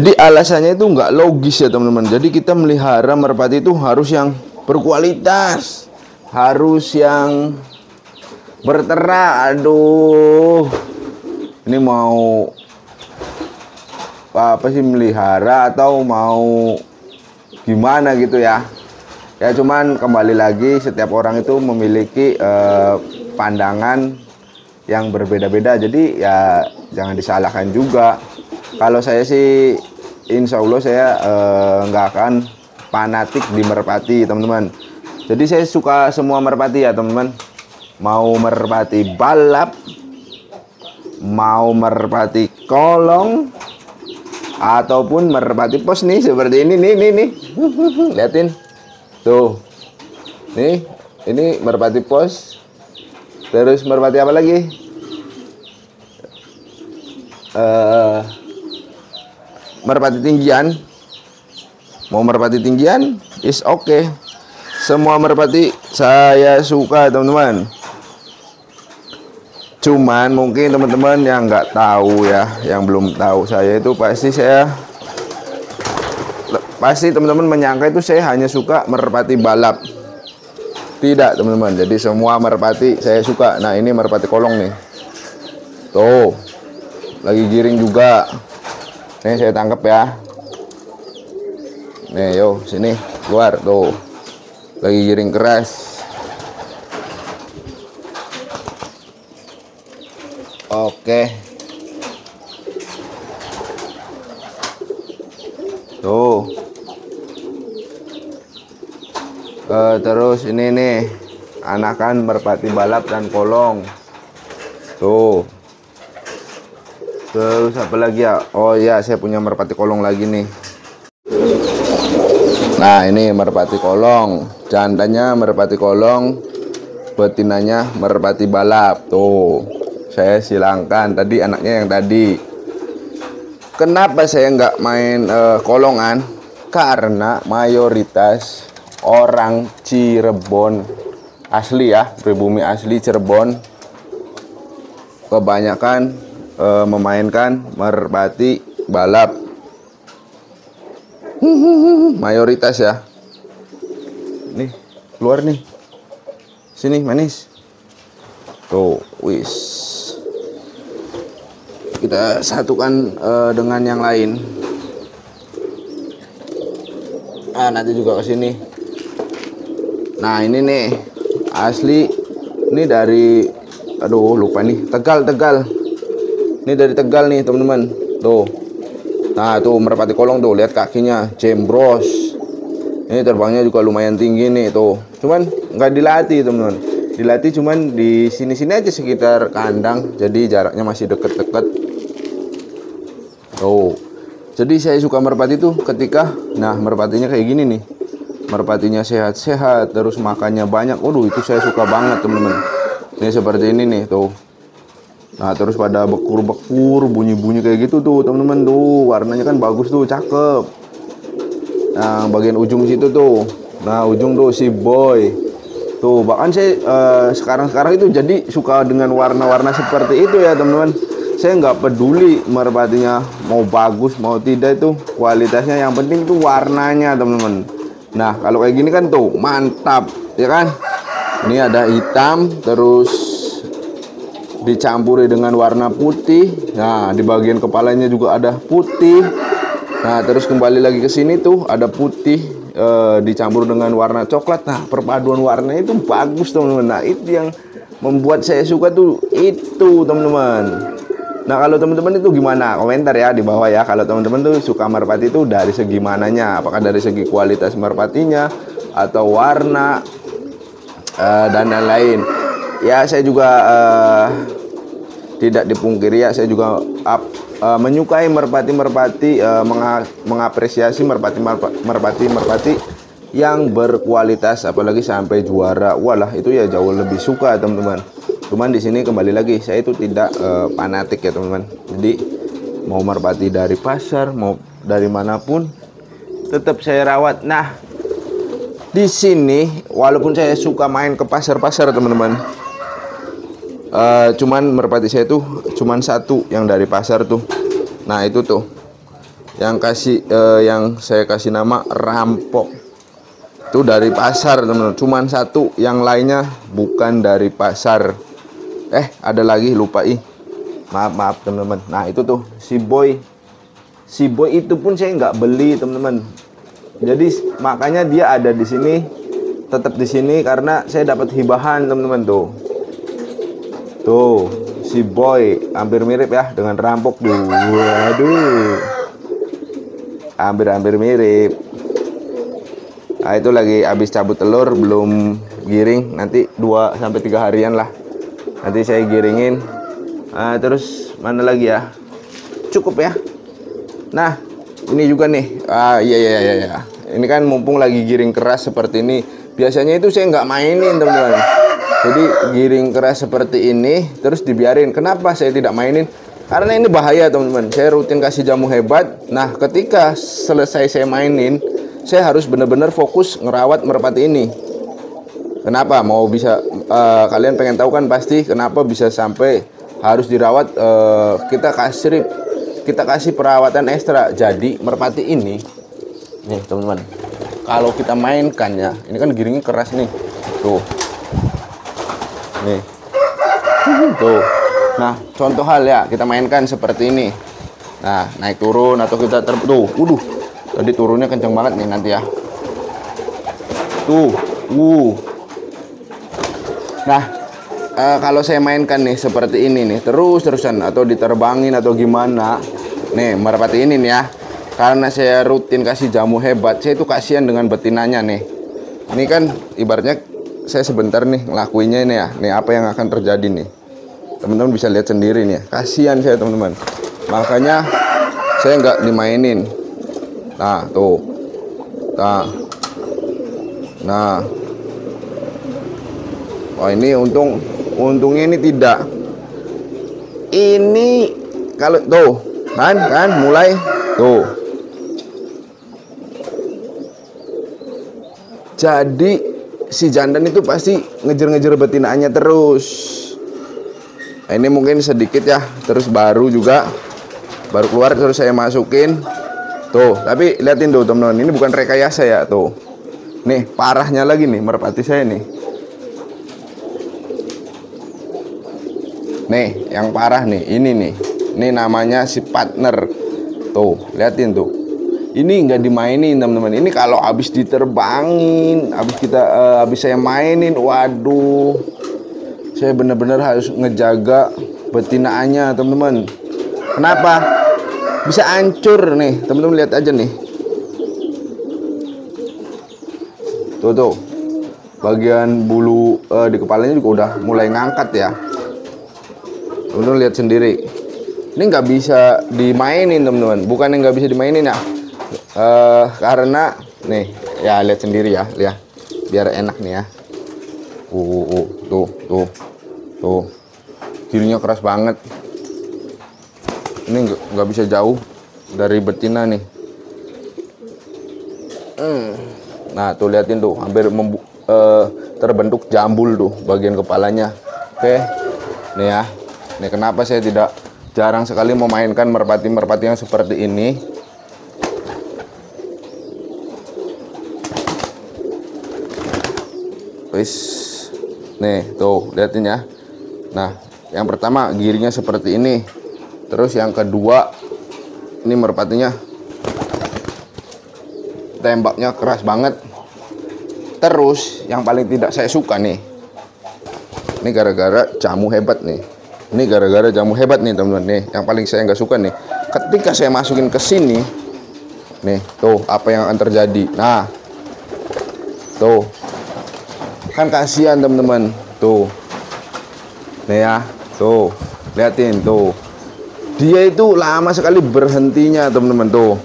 Jadi alasannya itu nggak logis ya teman-teman. Jadi kita melihara merpati itu harus yang berkualitas, harus yang berternak. Aduh, ini mau apa sih, melihara atau mau gimana gitu ya? Ya cuman kembali lagi, setiap orang itu memiliki pandangan yang berbeda-beda. Jadi ya jangan disalahkan juga. Kalau saya sih insya Allah saya nggak akan fanatik di merpati teman-teman. Jadi saya suka semua merpati ya teman-teman. Mau merpati balap, mau merpati kolong, ataupun merpati pos nih seperti ini nih. Liatin tuh, nih ini merpati pos. Terus merpati apa lagi? Merpati tinggian. Mau merpati tinggian is oke. Semua merpati saya suka teman-teman. Cuman mungkin teman-teman yang nggak tahu ya, yang belum tahu saya itu pasti teman-teman menyangka itu saya hanya suka merpati balap. Tidak teman-teman, jadi semua merpati saya suka. Nah ini merpati kolong nih, tuh lagi giring juga. Nih saya tangkap ya. Nih yo sini keluar, tuh lagi giring keras. Oke, tuh terus ini nih anakan merpati balap dan kolong. Tuh terus apa lagi ya? Oh ya, saya punya merpati kolong lagi nih. Nah ini merpati kolong, jantannya merpati kolong, betinanya merpati balap. Tuh saya silangkan tadi anaknya yang tadi. Kenapa saya nggak main kolongan? Karena mayoritas orang Cirebon asli ya, pribumi asli Cirebon, kebanyakan memainkan merpati balap. Mayoritas ya. Nih keluar nih, sini manis. Tuh wis, kita satukan dengan yang lain. Nanti juga ke sini. Nah ini nih asli, ini dari, aduh lupa nih, Tegal. Ini dari Tegal nih teman-teman. Tuh, nah tuh merpati kolong tuh, lihat kakinya jembros. Ini terbangnya juga lumayan tinggi nih tuh. Cuman nggak dilatih teman-teman. Dilatih cuman di sini-sini aja sekitar kandang. Jadi jaraknya masih deket-deket. Tuh, jadi saya suka merpati tuh ketika, nah merpatinya kayak gini nih, merpatinya sehat-sehat, terus makannya banyak. Waduh itu saya suka banget temen-temen. Ini seperti ini nih tuh. Nah terus pada bekur-bekur, bunyi-bunyi kayak gitu tuh temen-temen. Tuh warnanya kan bagus tuh, cakep. Nah bagian ujung situ tuh, nah ujung tuh si boy. Tuh bahkan saya sekarang itu jadi suka dengan warna-warna seperti itu ya teman-teman. Saya nggak peduli merpatinya mau bagus mau tidak, itu kualitasnya, yang penting tuh warnanya teman-teman. Nah kalau kayak gini kan tuh mantap ya kan. Ini ada hitam terus dicampuri dengan warna putih. Nah di bagian kepalanya juga ada putih. Nah terus kembali lagi ke sini tuh ada putih dicampur dengan warna coklat. Nah perpaduan warnanya itu bagus teman-teman. Nah itu yang membuat saya suka tuh itu teman-teman. Nah kalau teman-teman itu gimana? Komentar ya di bawah ya. Kalau teman-teman tuh suka merpati itu dari segi mananya? Apakah dari segi kualitas merpatinya atau warna dan lain-lain? Ya saya juga tidak dipungkiri ya, saya juga menyukai merpati-merpati, mengapresiasi merpati-merpati yang berkualitas, apalagi sampai juara. Walah itu ya jauh lebih suka teman-teman. Cuman di sini kembali lagi saya itu tidak fanatik ya teman-teman. Jadi mau merpati dari pasar mau dari manapun tetap saya rawat. Nah di sini walaupun saya suka main ke pasar-pasar teman-teman, cuman merpati saya tuh cuman satu yang dari pasar tuh. Nah itu tuh yang saya kasih nama rampok. Itu dari pasar teman-teman, cuman satu, yang lainnya bukan dari pasar. Ada lagi, lupa maaf teman-teman. Nah itu tuh si boy itu pun saya nggak beli teman-teman. Jadi makanya dia ada di sini, tetap di sini karena saya dapat hibahan teman-teman. Tuh si boy hampir mirip ya dengan rampok tuh. Waduh, hampir mirip. Nah itu lagi habis cabut telur, belum giring, nanti 2-3 harian lah nanti saya giringin. Terus mana lagi ya, cukup ya. Nah ini juga nih, iya, ini kan mumpung lagi giring keras seperti ini, biasanya itu saya nggak mainin teman-teman. Jadi giring keras seperti ini terus dibiarin. Kenapa saya tidak mainin? Karena ini bahaya teman-teman. Saya rutin kasih jamu hebat. Nah ketika selesai saya mainin, saya harus benar-benar fokus ngerawat merpati ini. Kenapa? Mau bisa kalian pengen tahu kan pasti kenapa bisa sampai harus dirawat. Kita kasih perawatan ekstra. Jadi merpati ini nih teman-teman, kalau kita mainkan ya, ini kan giringnya keras nih, tuh nih, tuh. Nah contoh hal ya, kita mainkan seperti ini. Nah naik turun atau kita tuh, tadi turunnya kenceng banget nih nanti ya. Tuh, Nah, kalau saya mainkan nih seperti ini nih, terus-terusan atau diterbangin atau gimana, nih merpati ini nih ya. Karena saya rutin kasih jamu hebat, saya itu kasihan dengan betinanya nih. Ini kan ibaratnya saya sebentar nih ngelakuinnya ini ya. Nih apa yang akan terjadi nih. Teman-teman bisa lihat sendiri nih ya. Kasihan saya teman-teman. Makanya saya nggak dimainin. Nah, tuh. Nah. Oh, ini untungnya ini tidak. Ini kalau tuh, kan mulai tuh. Jadi si jantan itu pasti ngejar-ngejar betinanya terus. Nah, ini mungkin sedikit ya, terus baru keluar terus saya masukin. Tuh, tapi liatin tuh teman-teman, ini bukan rekayasa ya, tuh. Nih, parahnya lagi nih merpati saya nih. Nih, yang parah nih, ini nih. Ini namanya si partner. Tuh, liatin tuh. Ini nggak dimainin teman-teman. Ini kalau habis diterbangin, habis saya mainin, waduh. Saya benar-benar harus ngejaga betinaannya teman-teman. Kenapa? Bisa hancur nih, teman-teman lihat aja nih. Tuh. Bagian bulu di kepalanya juga udah mulai ngangkat ya. Teman-teman lihat sendiri. Ini nggak bisa dimainin teman-teman. Bukan yang nggak bisa dimainin ya. Karena nih ya lihat sendiri ya, lihat biar enak nih ya. Tuh. Giringnya keras banget. Ini nggak bisa jauh dari betina nih. Nah tuh liatin tuh, hampir terbentuk jambul tuh bagian kepalanya. Oke, nih ya. Nih kenapa saya jarang sekali memainkan merpati-merpati yang seperti ini. Nih tuh liatin ya. Nah yang pertama giringnya seperti ini. Terus yang kedua, ini merpatinya tembaknya keras banget. Terus yang paling tidak saya suka nih, ini gara-gara jamu hebat nih. Ini gara-gara jamu hebat nih teman-teman nih. Yang paling saya nggak suka nih, ketika saya masukin ke sini, nih tuh apa yang akan terjadi. Nah, tuh kan kasihan teman-teman. Tuh, nih ya, tuh liatin tuh. Dia itu lama sekali berhentinya teman-teman tuh.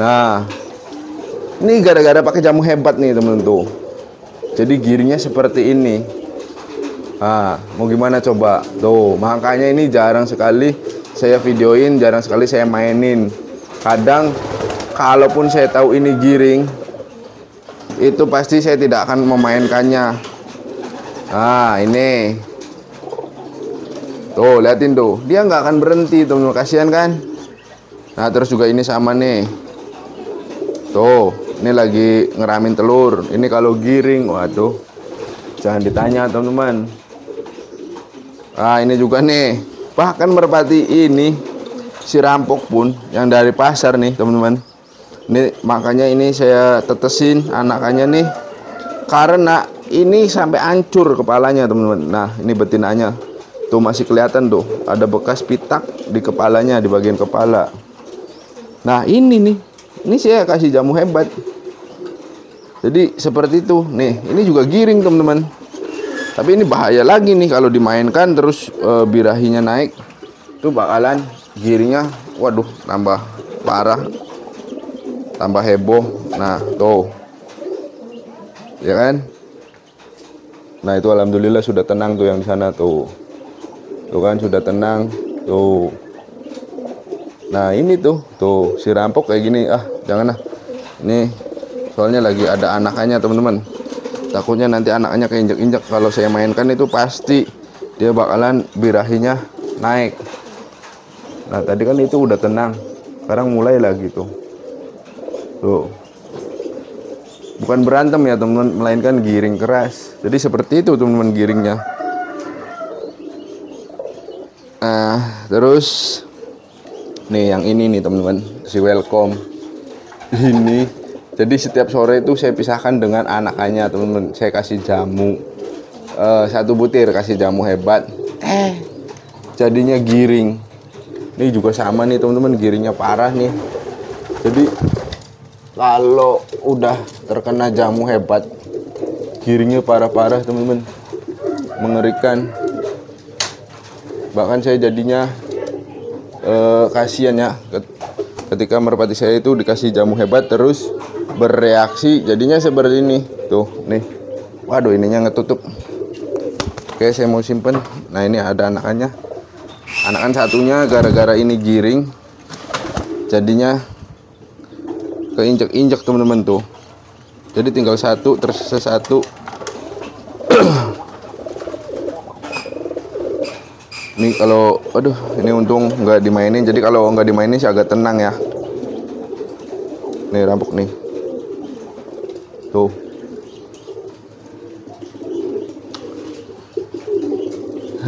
Nah, ini gara-gara pakai jamu hebat nih teman-teman tuh. Jadi giringnya seperti ini. Nah, mau gimana coba? Tuh, makanya ini jarang sekali saya videoin, jarang sekali saya mainin. Kadang kalaupun saya tahu ini giring, itu pasti saya tidak akan memainkannya. Nah, ini. Tuh, liatin tuh. Dia nggak akan berhenti, teman-teman. Kasihan kan? Nah terus juga ini sama nih, tuh ini lagi ngeramin telur. Ini kalau giring, waduh, jangan ditanya teman-teman. Nah ini juga nih, bahkan merpati ini si rampok pun yang dari pasar nih teman-teman. Ini makanya ini saya tetesin anakannya nih, karena ini sampai hancur kepalanya teman-teman. Nah ini betinanya tuh masih kelihatan tuh, ada bekas pitak di kepalanya, di bagian kepala. Nah ini nih, ini saya kasih jamu hebat. Jadi seperti itu nih, ini juga giring teman-teman. Tapi ini bahaya lagi nih kalau dimainkan terus birahinya naik, tuh bakalan giringnya, waduh, tambah parah, tambah heboh. Nah tuh, ya kan? Nah itu alhamdulillah sudah tenang tuh yang di sana tuh, tuh kan sudah tenang tuh. Nah ini tuh si rampok kayak gini, jangan lah. Ini soalnya lagi ada anakannya teman-teman. Takutnya nanti anaknya keinjek-injek. Kalau saya mainkan itu pasti dia bakalan birahinya naik. Nah tadi kan itu udah tenang, sekarang mulai lagi tuh. Tuh. Bukan berantem ya teman-teman, melainkan giring keras. Jadi seperti itu teman-teman giringnya. Nah terus nih yang ini nih teman-teman, si welcome ini. Jadi setiap sore itu saya pisahkan dengan anakannya teman-teman. Saya kasih jamu 1 butir, kasih jamu hebat. Jadinya giring. Ini juga sama nih teman-teman, giringnya parah nih. Jadi kalau udah terkena jamu hebat, giringnya parah-parah teman-teman, mengerikan. Bahkan saya jadinya kasihan ya ketika merpati saya itu dikasih jamu hebat terus bereaksi jadinya seperti ini tuh nih. Waduh, ininya ngetutup. Oke, saya mau simpen. Nah ini ada anakannya. Anakan satunya gara-gara ini giring jadinya keinjek-injek teman-teman tuh. Jadi tinggal satu tersisa satu. Ini kalau, aduh, ini untung nggak dimainin. Jadi kalau nggak dimainin sih agak tenang ya. Nih rampok nih. Tuh.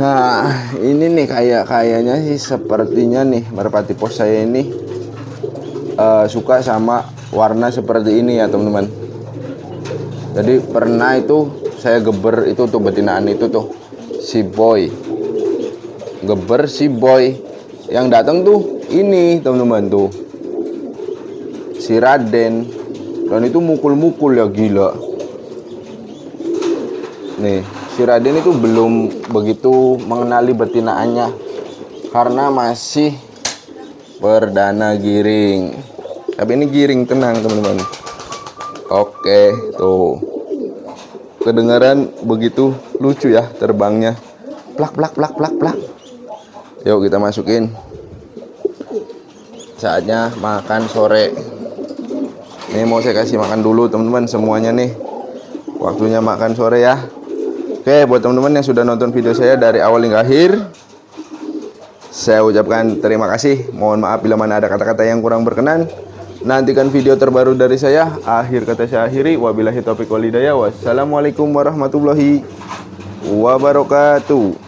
Nah, ini nih kayaknya sih sepertinya nih merpati pos saya ini suka sama warna seperti ini ya teman-teman. Jadi pernah itu saya geber itu tuh betinaan itu tuh si boy. Geber si boy, yang datang tuh ini teman-teman tuh si Raden, dan itu mukul-mukul ya, gila nih. Si Raden itu belum begitu mengenali betinaannya karena masih perdana giring. Tapi ini giring tenang teman-teman. Oke tuh, kedengaran begitu lucu ya terbangnya, plak plak plak plak plak. Yuk kita masukin. Saatnya makan sore. Ini mau saya kasih makan dulu teman-teman semuanya nih. Waktunya makan sore ya. Oke, buat teman-teman yang sudah nonton video saya dari awal hingga akhir, saya ucapkan terima kasih. Mohon maaf bila mana ada kata-kata yang kurang berkenan. Nantikan video terbaru dari saya. Akhir kata saya akhiri. Wabillahi taufiq wal hidayah. Wassalamualaikum warahmatullahi wabarakatuh.